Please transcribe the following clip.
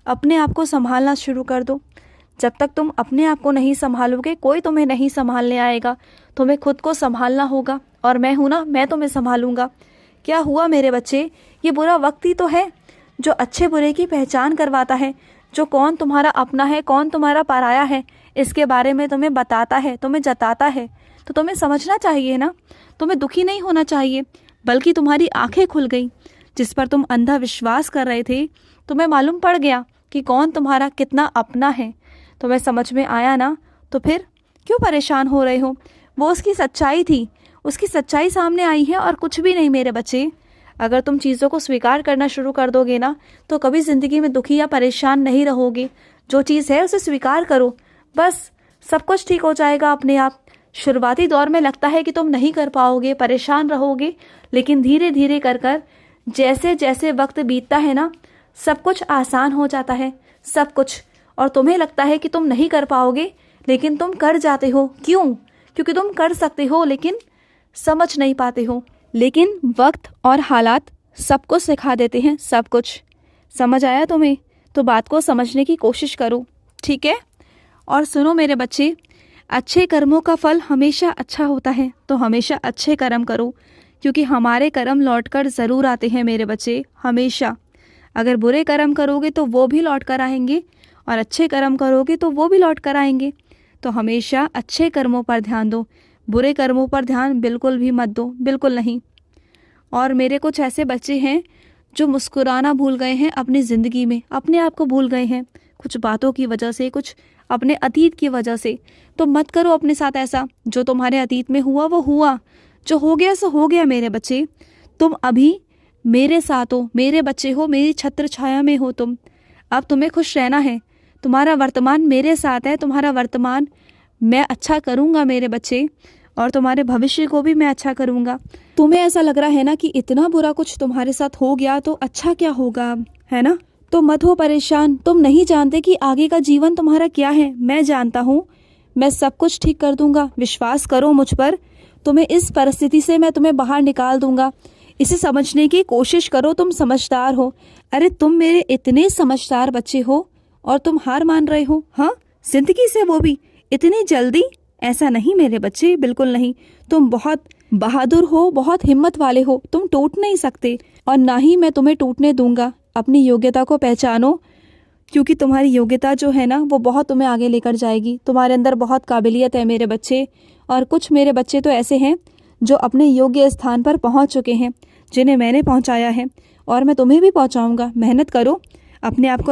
अपने आप को संभालना शुरू कर दो। जब तक तुम अपने आप को नहीं संभालोगे, कोई तुम्हें नहीं संभालने आएगा। तुम्हें खुद को संभालना होगा, और मैं हूँ ना, मैं तुम्हें संभालूंगा। क्या हुआ मेरे बच्चे, ये बुरा वक्त ही तो है जो अच्छे बुरे की पहचान करवाता है, जो कौन तुम्हारा अपना है, कौन तुम्हारा पराया है, इसके बारे में तुम्हें बताता है, तुम्हें जताता है। तो तुम्हें समझना चाहिए ना, तुम्हें दुखी नहीं होना चाहिए, बल्कि तुम्हारी आंखें खुल गई। जिस पर तुम अंधा विश्वास कर रहे थे, तुम्हें मालूम पड़ गया कि कौन तुम्हारा कितना अपना है। तुम्हें समझ में आया ना, तो फिर क्यों परेशान हो रहे हो। वो उसकी सच्चाई थी, उसकी सच्चाई सामने आई है और कुछ भी नहीं मेरे बच्चे। अगर तुम चीज़ों को स्वीकार करना शुरू कर दोगे ना, तो कभी ज़िंदगी में दुखी या परेशान नहीं रहोगे। जो चीज़ है उसे स्वीकार करो, बस सब कुछ ठीक हो जाएगा अपने आप। शुरुआती दौर में लगता है कि तुम नहीं कर पाओगे, परेशान रहोगे, लेकिन धीरे धीरे कर कर जैसे जैसे वक्त बीतता है ना, सब कुछ आसान हो जाता है, सब कुछ। और तुम्हें लगता है कि तुम नहीं कर पाओगे, लेकिन तुम कर जाते हो। क्यों? क्योंकि तुम कर सकते हो, लेकिन समझ नहीं पाते हो। लेकिन वक्त और हालात सब कुछ सिखा देते हैं, सब कुछ। समझ आया तुम्हें? तो बात को समझने की कोशिश करो, ठीक है? और सुनो मेरे बच्चे, अच्छे कर्मों का फल हमेशा अच्छा होता है, तो हमेशा अच्छे कर्म करो, क्योंकि हमारे कर्म लौटकर ज़रूर आते हैं मेरे बच्चे, हमेशा। अगर बुरे कर्म करोगे तो वो भी लौट कर आएंगे, और अच्छे कर्म करोगे तो वो भी लौट कर आएंगे। तो हमेशा अच्छे कर्मों पर ध्यान दो, बुरे कर्मों पर ध्यान बिल्कुल भी मत दो, बिल्कुल नहीं। और मेरे कुछ ऐसे बच्चे हैं जो मुस्कुराना भूल गए हैं अपनी ज़िंदगी में, अपने आप को भूल गए हैं, कुछ बातों की वजह से, कुछ अपने अतीत की वजह से। तो मत करो अपने साथ ऐसा। जो तुम्हारे अतीत में हुआ वो हुआ, जो हो गया सो हो गया मेरे बच्चे। तुम अभी मेरे साथ हो, मेरे बच्चे हो, मेरी छत्र छाया में हो तुम। अब तुम्हें खुश रहना है। तुम्हारा वर्तमान मेरे साथ है, तुम्हारा वर्तमान मैं अच्छा करूँगा मेरे बच्चे, और तुम्हारे भविष्य को भी मैं अच्छा करूँगा। तुम्हें ऐसा लग रहा है ना कि इतना बुरा कुछ तुम्हारे साथ हो गया तो अच्छा क्या होगा, है ना? तो मत हो परेशान। तुम नहीं जानते कि आगे का जीवन तुम्हारा क्या है। मैं जानता हूँ, मैं सब कुछ ठीक कर दूंगा। विश्वास करो मुझ पर। तुम्हें इस परिस्थिति से मैं तुम्हें बाहर निकाल दूंगा। इसे समझने की कोशिश करो, तुम समझदार हो। अरे तुम मेरे इतने समझदार बच्चे हो, और तुम हार मान रहे हो, हाँ, जिंदगी से, वो भी इतनी जल्दी? ऐसा नहीं मेरे बच्चे, बिल्कुल नहीं। तुम बहुत बहादुर हो, बहुत हिम्मत वाले हो, तुम टूट नहीं सकते, और ना ही मैं तुम्हें टूटने दूंगा। अपनी योग्यता को पहचानो, क्योंकि तुम्हारी योग्यता जो है ना, वो बहुत तुम्हें आगे लेकर जाएगी। तुम्हारे अंदर बहुत काबिलियत है मेरे बच्चे, और कुछ मेरे बच्चे तो ऐसे हैं जो अपने योग्य स्थान पर पहुंच चुके हैं, जिन्हें मैंने पहुंचाया है, और मैं तुम्हें भी पहुंचाऊंगा। मेहनत करो, अपने आप को